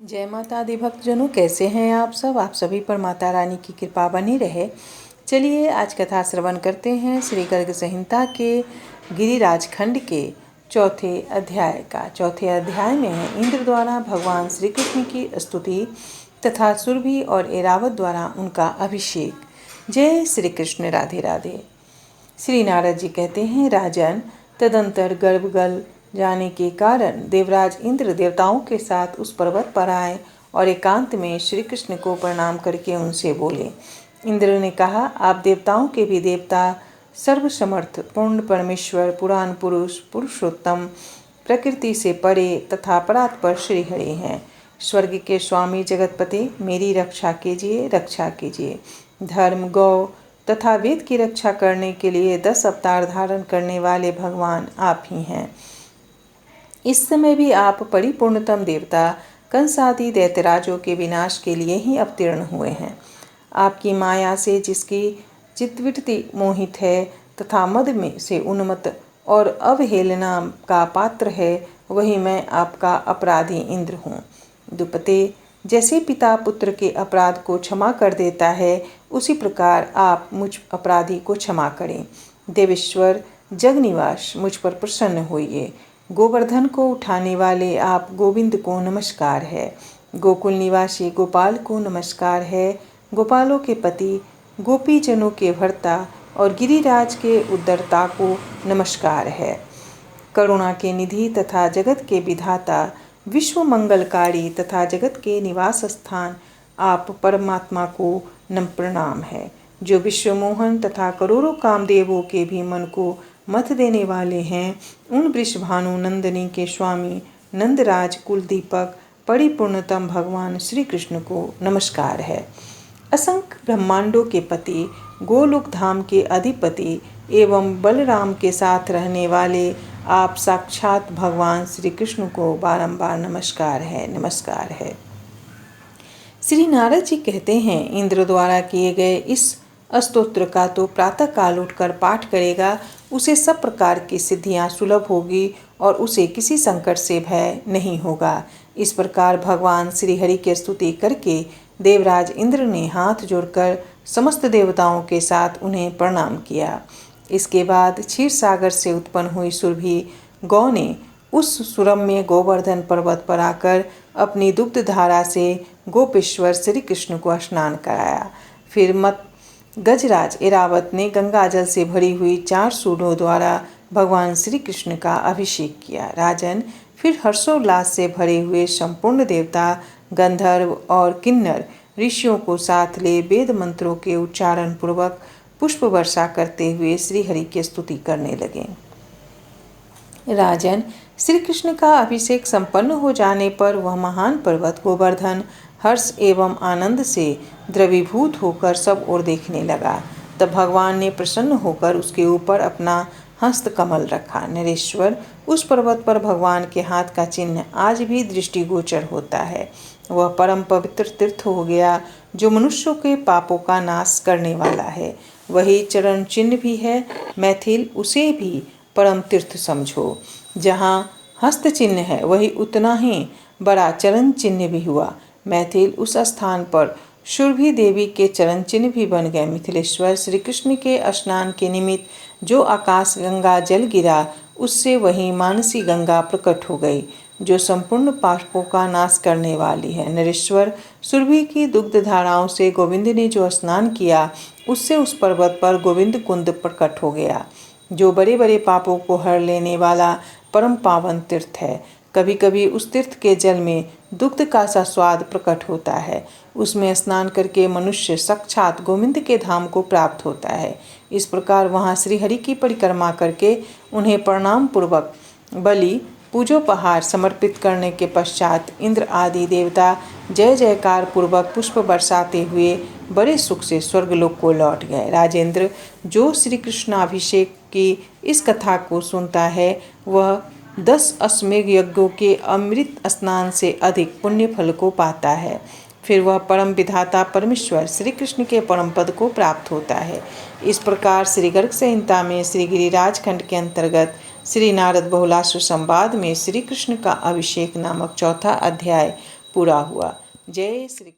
जय माता दी भक्तजनों, कैसे हैं आप सब। आप सभी पर माता रानी की कृपा बनी रहे। चलिए आज कथा श्रवण करते हैं श्री गर्ग संहिता के गिरिराज खंड के चौथे अध्याय का। चौथे अध्याय में इंद्र द्वारा भगवान श्री कृष्ण की स्तुति तथा सुरभि और ऐरावत द्वारा उनका अभिषेक। जय श्री कृष्ण, राधे राधे। श्री नारद जी कहते हैं, राजन, तदंतर गर्भ गल जाने के कारण देवराज इंद्र देवताओं के साथ उस पर्वत पर आए और एकांत में श्री कृष्ण को प्रणाम करके उनसे बोले। इंद्र ने कहा, आप देवताओं के भी देवता, सर्वसमर्थ पूर्ण परमेश्वर, पुराण पुरुष, पुरुषोत्तम, प्रकृति से परे तथा परात्पर श्री हरि हैं। स्वर्ग के स्वामी जगतपति, मेरी रक्षा कीजिए, रक्षा कीजिए। धर्म, गौ तथा वेद की रक्षा करने के लिए 10 अवतार धारण करने वाले भगवान आप ही हैं। इस समय भी आप परिपूर्णतम देवता कंस आदि दैत्यराजों के विनाश के लिए ही अवतीर्ण हुए हैं। आपकी माया से जिसकी चित्तवृत्ति मोहित है तथा मद में से उन्मत्त और अवहेलना का पात्र है, वही मैं आपका अपराधी इंद्र हूँ। दुपते, जैसे पिता पुत्र के अपराध को क्षमा कर देता है, उसी प्रकार आप मुझ अपराधी को क्षमा करें। देवेश्वर जगनिवास, मुझ पर प्रसन्न होइए। गोवर्धन को उठाने वाले आप गोविंद को नमस्कार है। गोकुल निवासी गोपाल को नमस्कार है। गोपालों के पति, गोपीजनों के भर्ता और गिरिराज के उद्धरता को नमस्कार है। करुणा के निधि तथा जगत के विधाता, विश्व मंगलकारी तथा जगत के निवास स्थान आप परमात्मा को प्रणाम है, जो विश्वमोहन तथा करोड़ों कामदेवों के भी मन को मत देने वाले हैं। उन वृषभानु नंदिनी के स्वामी नंदराज कुलदीपक परिपूर्णतम भगवान श्री कृष्ण को नमस्कार है। असंख्य ब्रह्मांडों के पति, गोलोक धाम के अधिपति एवं बलराम के साथ रहने वाले आप साक्षात भगवान श्री कृष्ण को बारंबार नमस्कार है, नमस्कार है। श्री नारद जी कहते हैं, इंद्र द्वारा किए गए इस स्तोत्र का तो प्रातः काल उठकर पाठ करेगा, उसे सब प्रकार की सिद्धियां सुलभ होगी और उसे किसी संकट से भय नहीं होगा। इस प्रकार भगवान श्री हरि की स्तुति करके देवराज इंद्र ने हाथ जोड़कर समस्त देवताओं के साथ उन्हें प्रणाम किया। इसके बाद क्षीर सागर से उत्पन्न हुई सुरभि गौ ने उस सुरम्य गोवर्धन पर्वत पर आकर अपनी दुग्ध धारा से गोपेश्वर श्री कृष्ण को स्नान कराया। फिर मत गजराज ऐरावत ने गंगा जल से भरी हुई 4 सूंडों द्वारा भगवान श्री कृष्ण का अभिषेक किया। राजन, फिर हर्षोल्लास से भरे हुए संपूर्ण देवता, गंधर्व और किन्नर ऋषियों को साथ ले वेद मंत्रों के उच्चारण पूर्वक पुष्प वर्षा करते हुए श्री हरि की स्तुति करने लगे। राजन, श्री कृष्ण का अभिषेक संपन्न हो जाने पर वह महान पर्वत गोवर्धन हर्ष एवं आनंद से द्रवीभूत होकर सब ओर देखने लगा। तब भगवान ने प्रसन्न होकर उसके ऊपर अपना हस्त कमल रखा। नरेश्वर, उस पर्वत पर भगवान के हाथ का चिन्ह आज भी दृष्टिगोचर होता है। वह परम पवित्र तीर्थ हो गया, जो मनुष्यों के पापों का नाश करने वाला है। वही चरण चिन्ह भी है। मैथिल, उसे भी परम तीर्थ समझो। जहाँ हस्त चिन्ह है, वही उतना ही बड़ा चरण चिन्ह भी हुआ। मैथिल, उस स्थान पर सुरभि देवी के चरण चिन्ह भी बन गए। मिथिलेश्वर, श्री कृष्ण के स्नान के निमित्त जो आकाश गंगा जल गिरा, उससे वही मानसी गंगा प्रकट हो गई, जो संपूर्ण पापों का नाश करने वाली है। नरेश्वर, सुरभि की दुग्ध धाराओं से गोविंद ने जो स्नान किया, उससे उस पर्वत पर गोविंद कुंड प्रकट हो गया, जो बड़े बड़े पापों को हर लेने वाला परम पावन तीर्थ है। कभी कभी उस तीर्थ के जल में दुग्ध का सा स्वाद प्रकट होता है। उसमें स्नान करके मनुष्य साक्षात गोविंद के धाम को प्राप्त होता है। इस प्रकार वहाँ श्री हरि की परिक्रमा करके उन्हें प्रणाम पूर्वक बलि पूजोपहार समर्पित करने के पश्चात इंद्र आदि देवता जय जयकार पूर्वक पुष्प बरसाते हुए बड़े सुख से स्वर्गलोक को लौट गए। राजेंद्र, जो श्री कृष्णाभिषेक की इस कथा को सुनता है, वह 10 अश्वमेध यज्ञों के अमृत स्नान से अधिक पुण्य फल को पाता है। फिर वह परम विधाता परमेश्वर श्री कृष्ण के परम पद को प्राप्त होता है। इस प्रकार श्री गर्ग संहिता में श्री गिरिराज खंड के अंतर्गत श्री नारद बहुलाश्व संवाद में श्री कृष्ण का अभिषेक नामक चौथा अध्याय पूरा हुआ। जय श्री